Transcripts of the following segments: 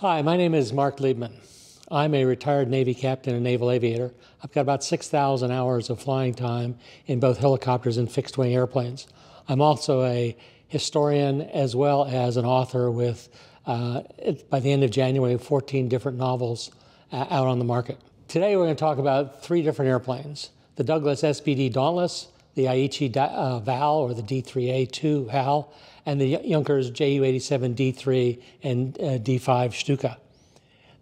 Hi, my name is Mark Liebman. I'm a retired Navy captain and naval aviator. I've got about 6,000 hours of flying time in both helicopters and fixed-wing airplanes. I'm also a historian as well as an author with, by the end of January, 14 different novels out on the market. Today we're going to talk about three different airplanes: the Douglas SBD Dauntless, the Aichi VAL, or the D3A2 VAL, and the Junkers Ju-87 D3 and D5 Stuka.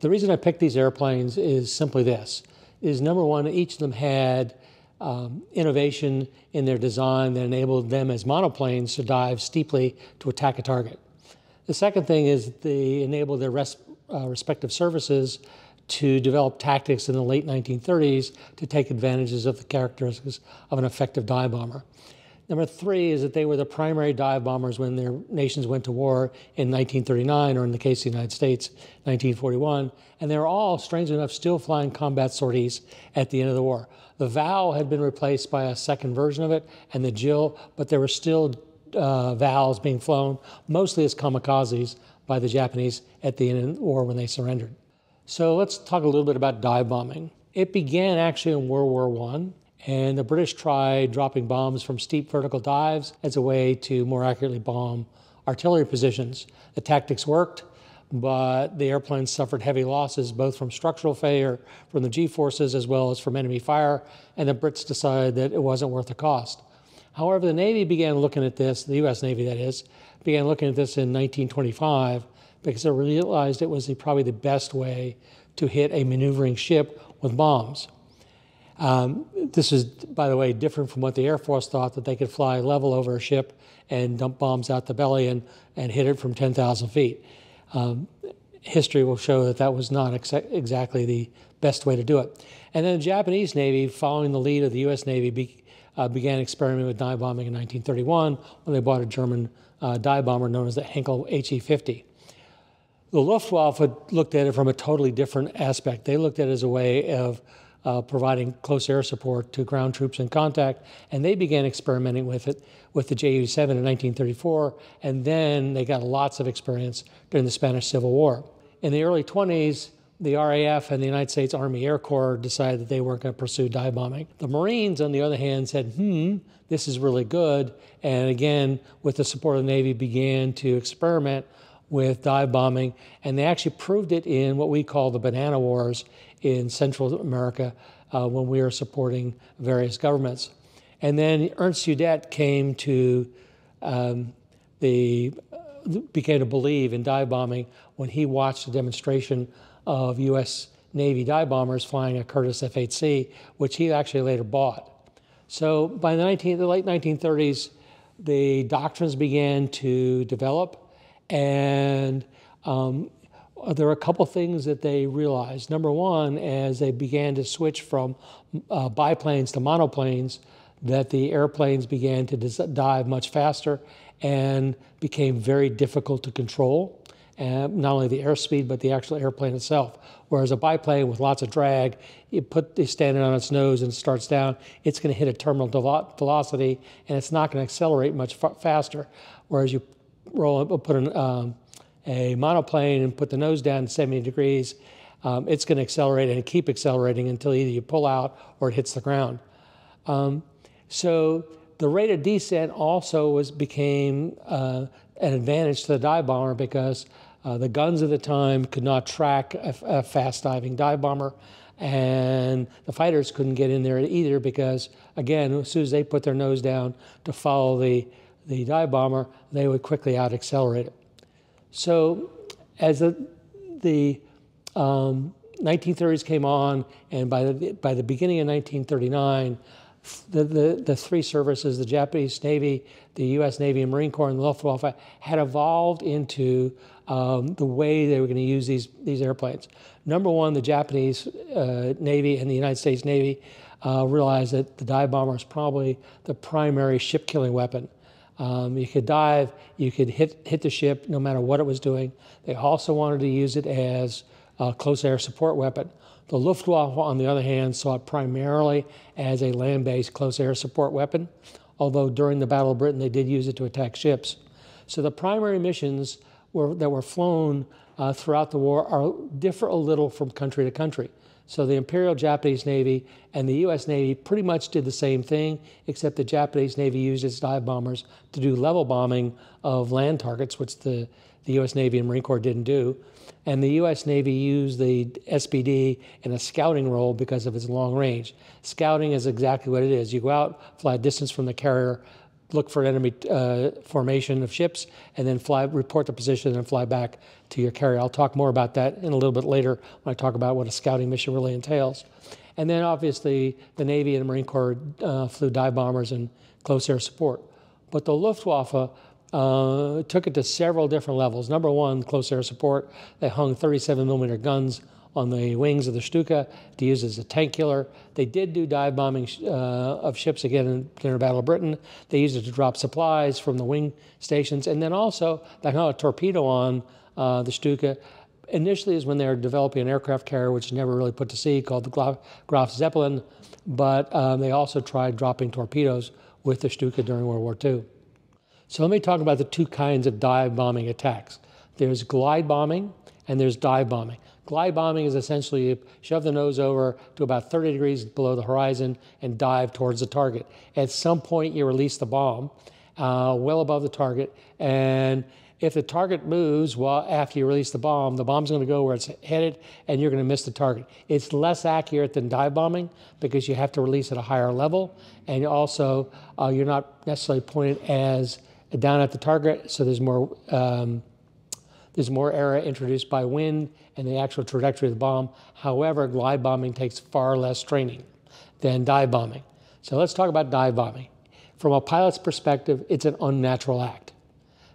The reason I picked these airplanes is simply this: number one, each of them had innovation in their design that enabled them as monoplanes to dive steeply to attack a target. The second thing is they enabled their respective services to develop tactics in the late 1930s to take advantages of the characteristics of an effective dive bomber. Number three is that they were the primary dive bombers when their nations went to war in 1939, or in the case of the United States, 1941. And they were all, strangely enough, still flying combat sorties at the end of the war. The VAL had been replaced by a second version of it, and the JIL, but there were still VALs being flown, mostly as kamikazes, by the Japanese at the end of the war when they surrendered. So let's talk a little bit about dive bombing. It began actually in World War I. And the British tried dropping bombs from steep vertical dives as a way to more accurately bomb artillery positions. The tactics worked, but the airplanes suffered heavy losses, both from structural failure from the G-forces as well as from enemy fire, and the Brits decided that it wasn't worth the cost. However, the Navy began looking at this, the U.S. Navy that is, began looking at this in 1925 because they realized it was probably the best way to hit a maneuvering ship with bombs. This is, by the way, different from what the Air Force thought, that they could fly level over a ship and dump bombs out the belly and hit it from 10,000 feet. History will show that that was not exactly the best way to do it. And then the Japanese Navy, following the lead of the U.S. Navy, began experimenting with dive bombing in 1931 when they bought a German dive bomber known as the Henkel HE-50. The Luftwaffe looked at it from a totally different aspect. They looked at it as a way of providing close air support to ground troops in contact, and they began experimenting with it with the Ju-87 in 1934, and then they got lots of experience during the Spanish Civil War. In the early 20s, the RAF and the United States Army Air Corps decided that they weren't going to pursue dive bombing. The Marines, on the other hand, said, this is really good, and again, with the support of the Navy, began to experiment with dive bombing, and they actually proved it in what we call the Banana Wars in Central America when we were supporting various governments. And then Ernst Udet came to began to believe in dive bombing when he watched a demonstration of U.S. Navy dive bombers flying a Curtiss F-8C, which he actually later bought. So by the late 1930s, the doctrines began to develop, and there were a couple things that they realized. Number one, as they began to switch from biplanes to monoplanes, that the airplanes began to dive much faster and became very difficult to control, not only the airspeed, but the actual airplane itself. Whereas a biplane with lots of drag, you stand it on its nose and it starts down, it's going to hit a terminal velocity, and it's not going to accelerate much faster. Whereas you put a monoplane and put the nose down 70 degrees, it's going to accelerate and keep accelerating until either you pull out or it hits the ground. So the rate of descent also became an advantage to the dive bomber because the guns of the time could not track a fast diving dive bomber, and the fighters couldn't get in there either because, again, as soon as they put their nose down to follow the dive bomber, they would quickly out-accelerate it. So as the 1930s came on, and by the beginning of 1939, the three services, the Japanese Navy, the U.S. Navy and Marine Corps, and the Luftwaffe, had evolved into the way they were going to use these airplanes. Number one, the Japanese Navy and the United States Navy realized that the dive bomber is probably the primary ship-killing weapon. You could dive, you could hit the ship no matter what it was doing. They also wanted to use it as a close air support weapon. The Luftwaffe, on the other hand, saw it primarily as a land-based close air support weapon, although during the Battle of Britain they did use it to attack ships. So the primary missions that were flown throughout the war differ a little from country to country. So the Imperial Japanese Navy and the U.S. Navy pretty much did the same thing, except the Japanese Navy used its dive bombers to do level bombing of land targets, which the U.S. Navy and Marine Corps didn't do. And the U.S. Navy used the SBD in a scouting role because of its long range. Scouting is exactly what it is. You go out, fly a distance from the carrier, look for enemy formation of ships, and then report the position and fly back to your carrier. I'll talk more about that in a little bit later when I talk about what a scouting mission really entails. And then obviously the Navy and the Marine Corps flew dive bombers and close air support. But the Luftwaffe took it to several different levels. Number one, close air support. They hung 37mm guns on the wings of the Stuka to use as a tank killer. They did do dive bombing of ships again during the Battle of Britain. They used it to drop supplies from the wing stations. And then also, they hung a torpedo on the Stuka. Initially is when they were developing an aircraft carrier, which never really put to sea, called the Graf Zeppelin. But they also tried dropping torpedoes with the Stuka during World War II. So let me talk about the two kinds of dive bombing attacks. There's glide bombing and there's dive bombing. Glide bombing is essentially you shove the nose over to about 30 degrees below the horizon and dive towards the target. At some point, you release the bomb well above the target, and if the target moves after you release the bomb's going to go where it's headed, and you're going to miss the target. It's less accurate than dive bombing because you have to release at a higher level, and also you're not necessarily pointed as down at the target, so there's more error introduced by wind and the actual trajectory of the bomb. However, glide bombing takes far less training than dive bombing. So let's talk about dive bombing. From a pilot's perspective, it's an unnatural act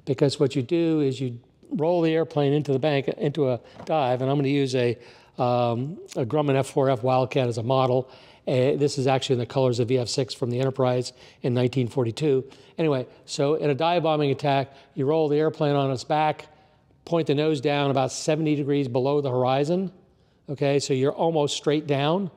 because what you do is you roll the airplane into the bank, into a dive, and I'm going to use a Grumman F4F Wildcat as a model. This is actually in the colors of VF6 from the Enterprise in 1942. Anyway, so in a dive bombing attack, you roll the airplane on its back, point the nose down about 70 degrees below the horizon, okay? So you're almost straight down,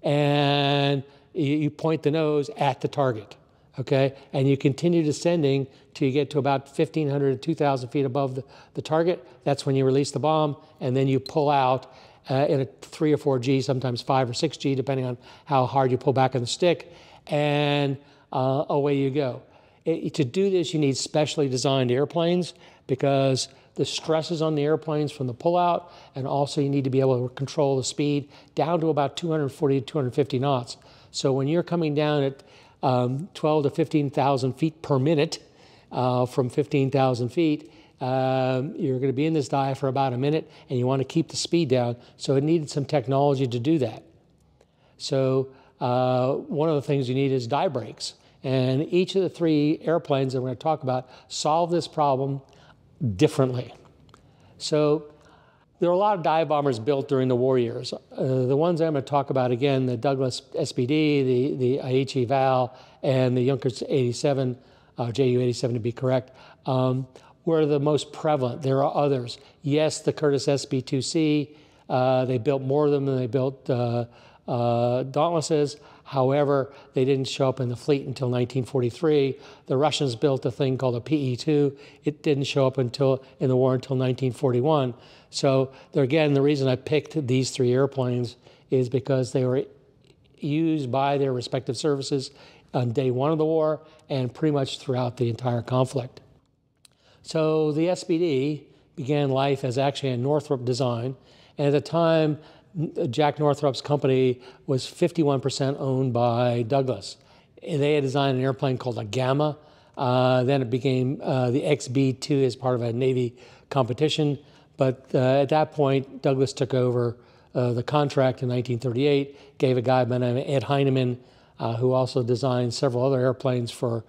and you point the nose at the target, okay? And you continue descending till you get to about 1,500 to 2,000 feet above the target. That's when you release the bomb, and then you pull out in a 3 or 4G, sometimes 5 or 6G, depending on how hard you pull back on the stick, and away you go. To do this, you need specially designed airplanes because the stresses on the airplanes from the pullout, and also you need to be able to control the speed down to about 240 to 250 knots. So when you're coming down at 12 to 15,000 feet per minute from 15,000 feet, you're going to be in this dive for about a minute, and you want to keep the speed down. So it needed some technology to do that. So one of the things you need is dive brakes. And each of the three airplanes that we're going to talk about solve this problem differently. So there are a lot of dive bombers built during the war years. The ones I'm going to talk about again, the Douglas SBD, the Aichi Val, and the Junkers 87, Ju-87 to be correct, were the most prevalent. There are others. Yes, the Curtiss SB-2C, they built more of them than they built Dauntlesses. However, they didn't show up in the fleet until 1943. The Russians built a thing called a PE-2. It didn't show up in the war until 1941. So there again, the reason I picked these three airplanes is because they were used by their respective services on day one of the war and pretty much throughout the entire conflict. So the SBD began life as actually a Northrop design, and at the time, Jack Northrop's company was 51% owned by Douglas. They had designed an airplane called a Gamma. Then it became the XB-2 as part of a Navy competition. But at that point, Douglas took over the contract in 1938, gave a guy by the name of Ed Heinemann, who also designed several other airplanes for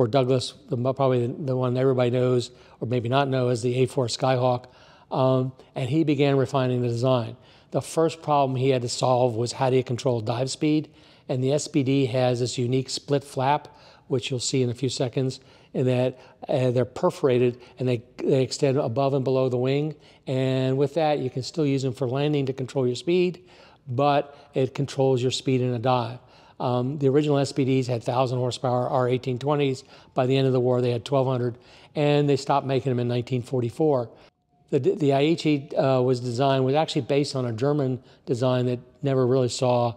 Douglas, probably the one everybody knows, or maybe not know, is the A-4 Skyhawk. And he began refining the design. The first problem he had to solve was how do you control dive speed? And the SBD has this unique split flap, which you'll see in a few seconds, in that they're perforated and they extend above and below the wing. And with that, you can still use them for landing to control your speed, but it controls your speed in a dive. The original SBDs had 1,000 horsepower R-1820s. By the end of the war, they had 1,200, and they stopped making them in 1944. The Aichi was actually based on a German design that never really saw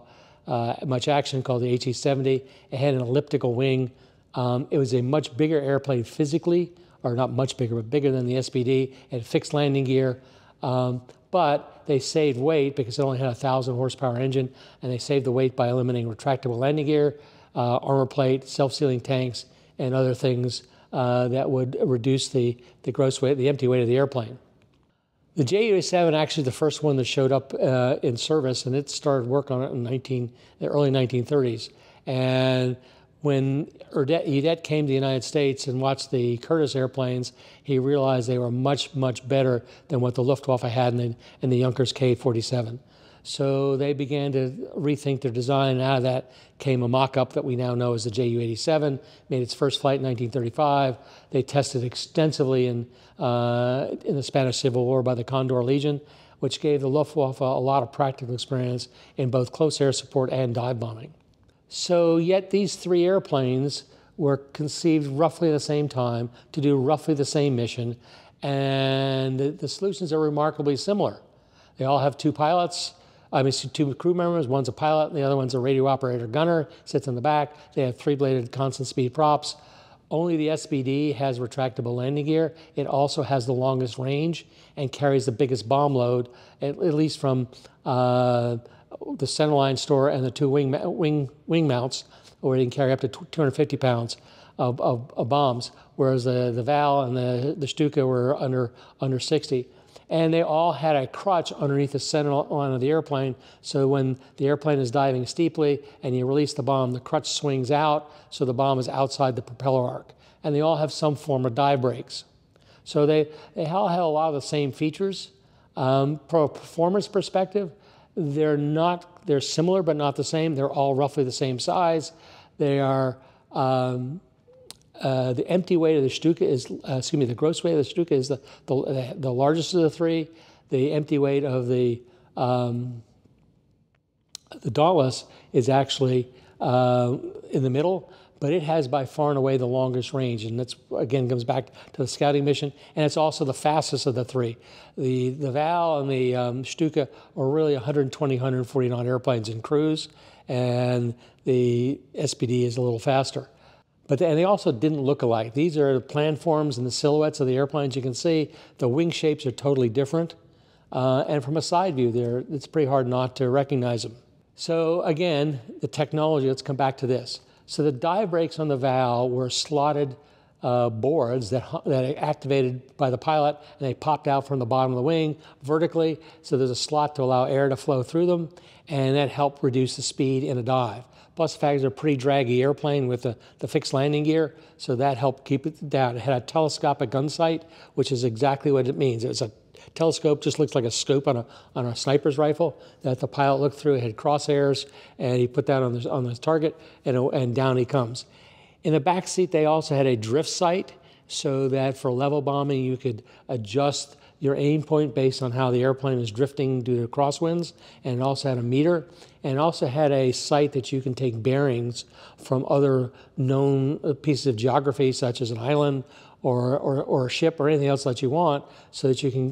much action, called the Aichi-70. It had an elliptical wing. It was a much bigger airplane physically, or not much bigger, but bigger than the SBD. It had fixed landing gear, but they saved weight because it only had a 1,000 horsepower engine, and they saved the weight by eliminating retractable landing gear, armor plate, self-sealing tanks, and other things that would reduce the gross weight, the empty weight of the airplane. The Ju-87 actually the first one that showed up in service, and it started work on it in the early 1930s. And when Udet came to the United States and watched the Curtiss airplanes, he realized they were much, much better than what the Luftwaffe had in the Junkers K-47. So they began to rethink their design, and out of that came a mock-up that we now know as the Ju-87, made its first flight in 1935. They tested extensively in the Spanish Civil War by the Condor Legion, which gave the Luftwaffe a lot of practical experience in both close air support and dive bombing. So yet these three airplanes were conceived roughly at the same time to do roughly the same mission, and the solutions are remarkably similar. They all have two pilots, two crew members. One's a pilot and the other one's a radio operator gunner, sits in the back. They have three-bladed constant speed props. Only the SBD has retractable landing gear. It also has the longest range and carries the biggest bomb load, at least from the centerline store and the two wing mounts, where it can carry up to 250 pounds of bombs, whereas the Val and the Stuka were under 60. And they all had a crutch underneath the center line of the airplane, so when the airplane is diving steeply and you release the bomb, the crutch swings out, so the bomb is outside the propeller arc. And they all have some form of dive brakes. So they all have a lot of the same features. From a performance perspective, they're similar but not the same. They're all roughly the same size. They are the empty weight of the Stuka is, the gross weight of the Stuka is the largest of the three. The empty weight of the Dauntless is actually in the middle, but it has by far and away the longest range, and that's again comes back to the scouting mission, and it's also the fastest of the three. The Val and the Stuka are really 120, 140 knot airplanes in cruise, and the SBD is a little faster. But they also didn't look alike. These are the plan forms and the silhouettes of the airplanes. You can see the wing shapes are totally different. And from a side view it's pretty hard not to recognize them. So again, the technology, let's come back to this. So the dive brakes on the Val were slotted boards that activated by the pilot, and they popped out from the bottom of the wing vertically. So there's a slot to allow air to flow through them, and that helped reduce the speed in a dive. Plus the fact it's a pretty draggy airplane with the fixed landing gear, so that helped keep it down. It had a telescopic gun sight, which is exactly what it means. It was a telescope, just looks like a scope on a sniper's rifle that the pilot looked through. It had crosshairs, and he put that on the target, and down he comes. In the back seat, they also had a drift sight, so that for level bombing, you could adjust your aim point based on how the airplane is drifting due to crosswinds, and it also had a meter, and it also had a sight that you can take bearings from other known pieces of geography, such as an island or a ship or anything else that you want, so that you can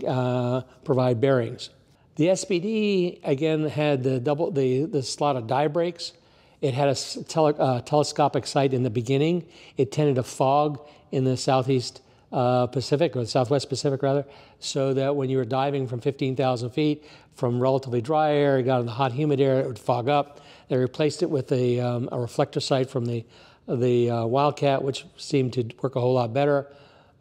provide bearings. The SBD, again, had the slot of dive brakes. It had a telescopic sight in the beginning. It tended to fog in the southeast Pacific, or the Southwest Pacific rather, so that when you were diving from 15,000 feet from relatively dry air, you got in the hot, humid air, it would fog up. They replaced it with a reflector sight from the Wildcat, which seemed to work a whole lot better.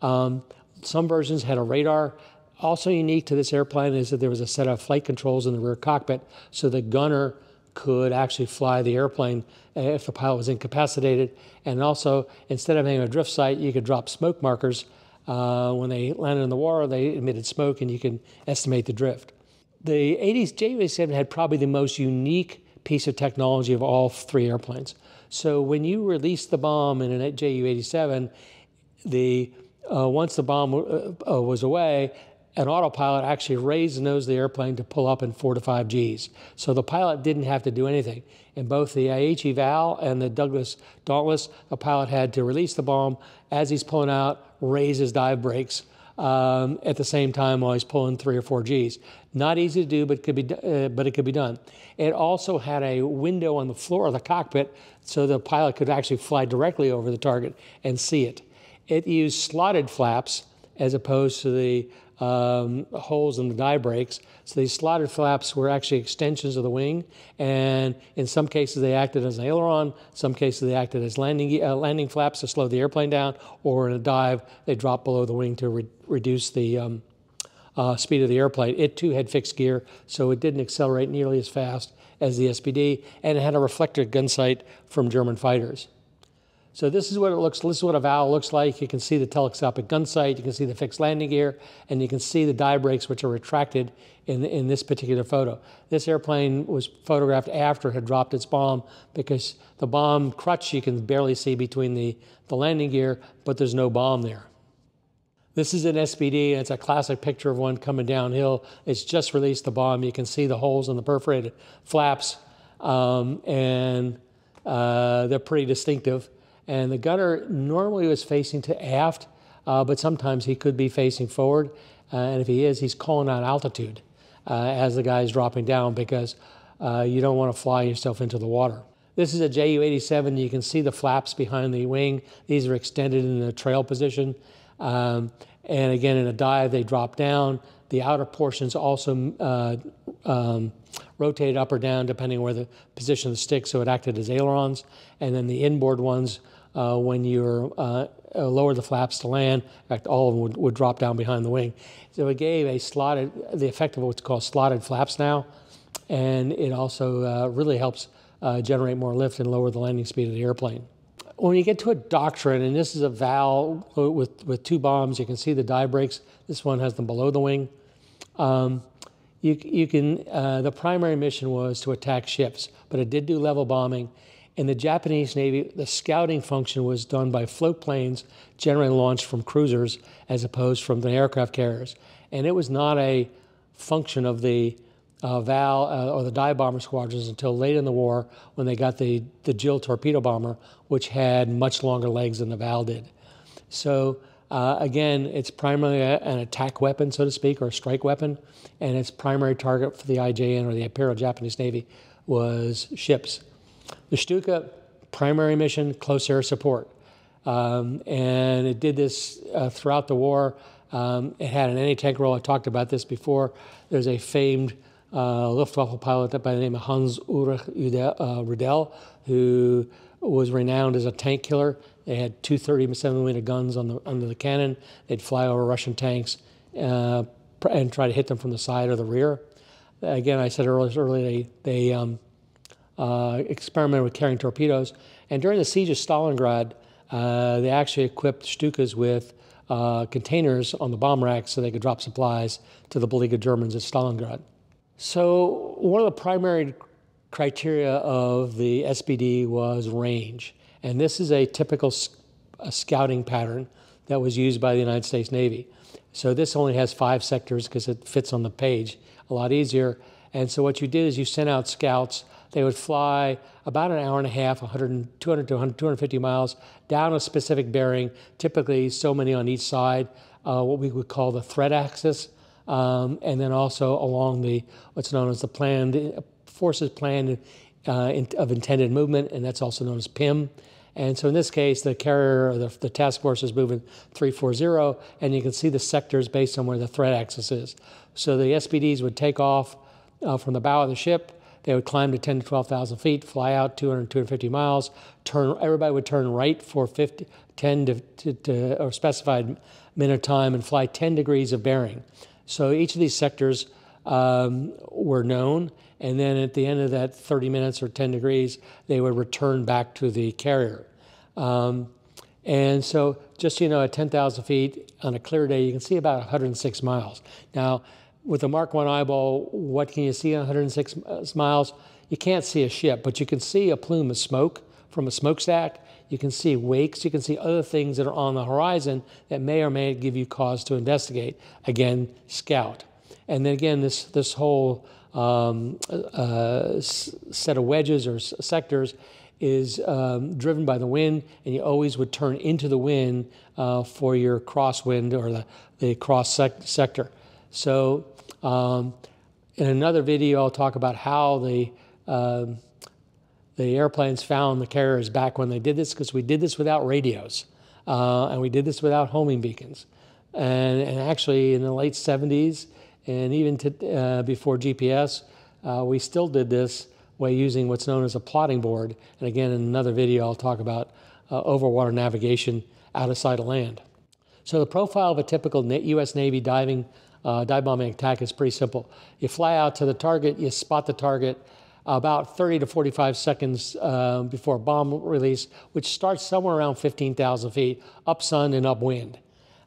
Some versions had a radar. Also unique to this airplane is that there was a set of flight controls in the rear cockpit, so the gunner could actually fly the airplane if the pilot was incapacitated. And also, instead of having a drift sight, you could drop smoke markers. When they landed in the water, they emitted smoke, and you can estimate the drift. The Ju-87 had probably the most unique piece of technology of all three airplanes. So when you release the bomb in a Ju-87, once the bomb was away, an autopilot actually raised the nose of the airplane to pull up in 4 to 5 Gs. So the pilot didn't have to do anything. In both the Aichi Val and the Douglas Dauntless, the pilot had to release the bomb. As he's pulling out, raise his dive brakes at the same time while he's pulling 3 or 4 Gs. Not easy to do, but it could be done. It also had a window on the floor of the cockpit so the pilot could actually fly directly over the target and see it. It used slotted flaps as opposed to the holes in the die brakes. So these slotted flaps were actually extensions of the wing, and in some cases they acted as an aileron, some cases they acted as landing flaps to slow the airplane down, or in a dive they dropped below the wing to reduce the speed of the airplane. It too had fixed gear, so it didn't accelerate nearly as fast as the SBD, and it had a reflector gun sight from German fighters. So this is what it looks. This is what a valve looks like. You can see the telescopic gun sight. You can see the fixed landing gear, and you can see the die brakes, which are retracted in this particular photo. This airplane was photographed after it had dropped its bomb, because the bomb crutch you can barely see between the landing gear, but there's no bomb there. This is an SBD, and it's a classic picture of one coming downhill. It's just released the bomb. You can see the holes in the perforated flaps, and they're pretty distinctive. And the gunner normally was facing to aft, but sometimes he could be facing forward. And if he is, he's calling out altitude as the guy's dropping down, because you don't want to fly yourself into the water. This is a Ju-87. You can see the flaps behind the wing. These are extended in the trail position. And again, in a dive, they drop down. The outer portions also rotated up or down depending on where the position of the stick, so it acted as ailerons. And then the inboard ones, when you lower the flaps to land, in fact, all of them would drop down behind the wing. So it gave the effect of what's called slotted flaps now, and it also really helps generate more lift and lower the landing speed of the airplane. When you get to a doctrine, and this is a valve with 2 bombs, you can see the die brakes. This one has them below the wing. The primary mission was to attack ships, but it did do level bombing. In the Japanese Navy, the scouting function was done by float planes, generally launched from cruisers as opposed from the aircraft carriers. And it was not a function of the VAL or the dive bomber squadrons until late in the war, when they got the Jill torpedo bomber, which had much longer legs than the VAL did. So again, it's primarily an attack weapon, so to speak, or a strike weapon, and its primary target for the IJN, or the Imperial Japanese Navy, was ships. The Stuka primary mission, close air support, and it did this throughout the war. It had an anti-tank role. I talked about this before. There's a famed Luftwaffe pilot by the name of Hans-Ulrich Rudel, who was renowned as a tank killer. They had 2 30mm guns under the cannon. They'd fly over Russian tanks and try to hit them from the side or the rear. Again, I said earlier, they experimented with carrying torpedoes. And during the siege of Stalingrad, they actually equipped Stukas with containers on the bomb racks so they could drop supplies to the beleaguered Germans at Stalingrad. So one of the primary criteria of the SBD was range. And this is a typical scouting pattern that was used by the United States Navy. So this only has 5 sectors because it fits on the page a lot easier. And so what you did is you sent out scouts. They would fly about an hour and a half, 200 to 250 miles, down a specific bearing, typically so many on each side, what we would call the threat axis, and then also along what's known as the forces planned of intended movement, and that's also known as PIM. And so in this case, the carrier, or the task force, is moving 340, and you can see the sectors based on where the threat axis is. So the SBDs would take off from the bow of the ship. They would climb to 10 to 12,000 feet, fly out 200 to 250 miles. Everybody would turn right for 10 to or specified minute time, and fly 10 degrees of bearing. So each of these sectors were known, and then at the end of that 30 minutes or 10 degrees, they would return back to the carrier. And so just, at 10,000 feet on a clear day, you can see about 106 miles. Now, with a Mark I eyeball, what can you see on 106 miles? You can't see a ship, but you can see a plume of smoke from a smokestack. You can see wakes. You can see other things that are on the horizon that may or may give you cause to investigate. Again, scout. And then again, this whole set of wedges or sectors is driven by the wind, and you always would turn into the wind for your crosswind or the cross sector. So in another video, I'll talk about how the airplanes found the carriers back when they did this, because we did this without radios, and we did this without homing beacons. And actually in the late 70s, and even before GPS, we still did this by using what's known as a plotting board. And again, in another video, I'll talk about overwater navigation out of sight of land. So the profile of a typical US Navy dive bombing attack is pretty simple. You fly out to the target, you spot the target about 30 to 45 seconds before bomb release, which starts somewhere around 15,000 feet, up sun and upwind.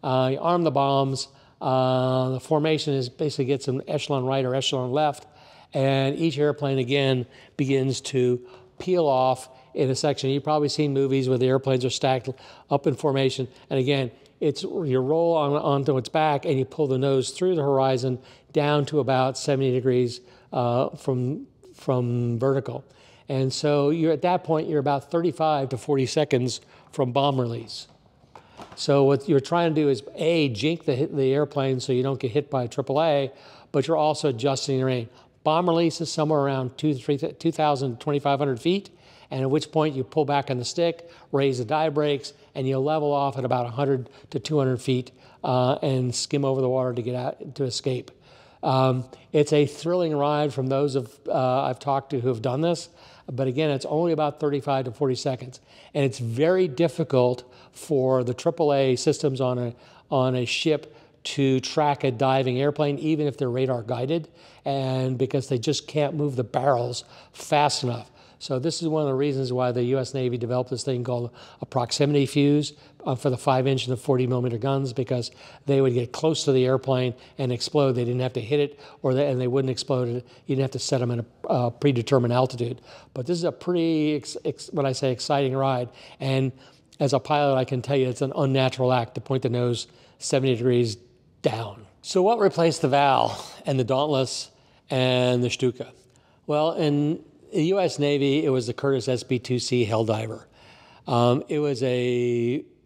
You arm the bombs. The formation is basically gets an echelon right or echelon left, and each airplane again begins to peel off in a section. You've probably seen movies where the airplanes are stacked up in formation, and again, you roll onto its back and you pull the nose through the horizon down to about 70 degrees from vertical. And so at that point, you're about 35 to 40 seconds from bomb release. So what you're trying to do is, A, jink the airplane so you don't get hit by AAA, but you're also adjusting the range. Bomb release is somewhere around 2,000 to 2,500 feet, and at which point you pull back on the stick, raise the dive brakes, and you level off at about 100 to 200 feet and skim over the water to get out, to escape. It's a thrilling ride from those I've talked to who have done this, but again, it's only about 35 to 40 seconds. And it's very difficult for the AAA systems on a ship to track a diving airplane, even if they're radar guided, and because they just can't move the barrels fast enough. So this is one of the reasons why the US Navy developed this thing called a proximity fuse for the 5-inch and the 40-millimeter guns, because they would get close to the airplane and explode. They didn't have to hit it, and they wouldn't explode it. You didn't have to set them in a predetermined altitude. But this is a pretty, when I say exciting ride, and as a pilot, I can tell you it's an unnatural act to point the nose 70 degrees down. So what replaced the Val and the Dauntless and the Stuka? Well, in the US Navy, it was the Curtiss SB2C Helldiver. It was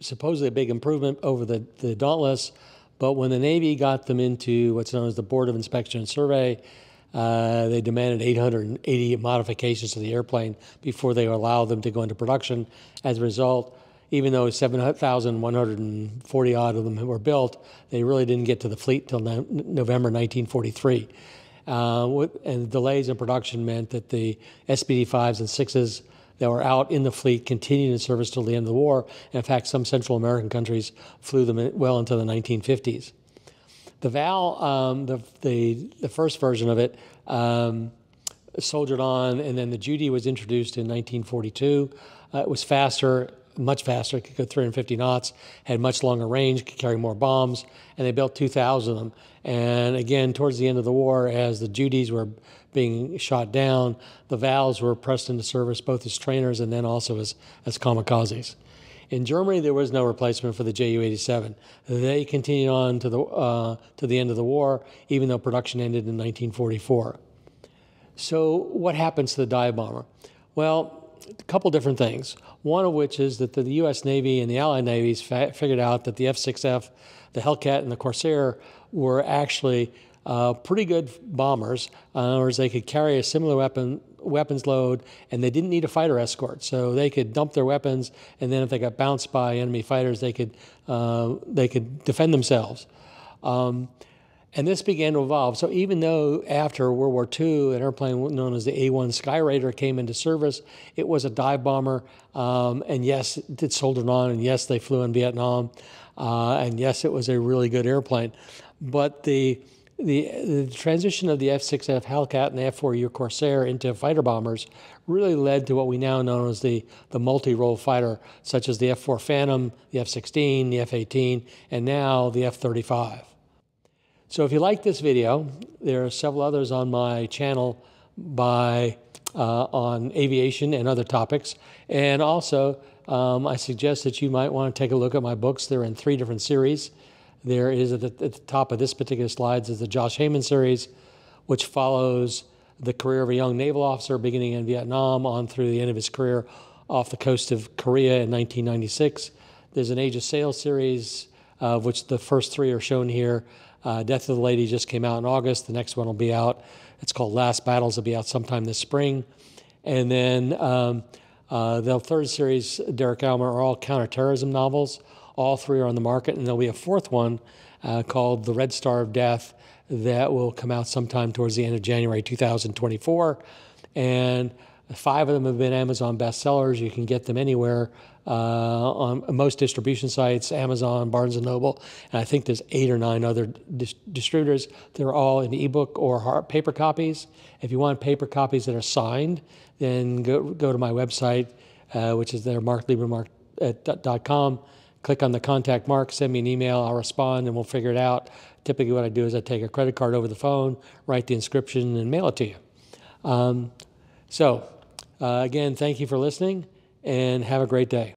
supposedly a big improvement over the Dauntless, but when the Navy got them into what's known as the Board of Inspection and Survey, they demanded 880 modifications to the airplane before they allowed them to go into production. As a result, even though 7,140 odd of them were built, they really didn't get to the fleet until November 1943. And delays in production meant that the SBD-5s and 6s that were out in the fleet continued in service till the end of the war. And in fact, some Central American countries flew them well into the 1950s. The Val, the first version of it, soldiered on, and then the Judy was introduced in 1942. It was faster, much faster. It could go 350 knots, had much longer range, could carry more bombs, and they built 2,000 of them. And again, towards the end of the war, as the Judys were being shot down, the Vals were pressed into service both as trainers and then also as kamikazes. In Germany, there was no replacement for the Ju-87. They continued on to the end of the war, even though production ended in 1944. So what happens to the dive bomber? Well, a couple different things. One of which is that the US Navy and the Allied Navies figured out that the F-6F, the Hellcat, and the Corsair were actually pretty good bombers. In other words, they could carry a similar weapons load, and they didn't need a fighter escort. So they could dump their weapons, and then if they got bounced by enemy fighters, they could defend themselves. And this began to evolve. So even though after World War II, an airplane known as the A-1 Skyraider came into service, it was a dive bomber, and yes, it did soldier on, and yes, they flew in Vietnam, and yes, it was a really good airplane. But the transition of the F-6F Hellcat and the F-4U Corsair into fighter bombers really led to what we now know as the multi-role fighter, such as the F-4 Phantom, the F-16, the F-18, and now the F-35. So if you like this video, there are several others on my channel on aviation and other topics. And also, I suggest that you might want to take a look at my books. They're in 3 different series. There is at the top of this particular slide is the Josh Heyman series, which follows the career of a young naval officer beginning in Vietnam on through the end of his career, off the coast of Korea in 1996. There's an Age of Sail series, of which the first 3 are shown here. Death of the Lady just came out in August. The next one will be out. It's called Last Battles. It'll be out sometime this spring. And then the third series, Derek Almer, are all counterterrorism novels. All 3 are on the market, and there'll be a 4th one called The Red Star of Death that will come out sometime towards the end of January 2024. And 5 of them have been Amazon bestsellers. You can get them anywhere on most distribution sites, Amazon, Barnes & Noble, and I think there's 8 or 9 other distributors. They're all in ebook or paper copies. If you want paper copies that are signed, then go to my website, which is there, markliebermark.com. Click on the contact mark, send me an email, I'll respond, and we'll figure it out. Typically what I do is I take a credit card over the phone, write the inscription, and mail it to you. Again, thank you for listening, and have a great day.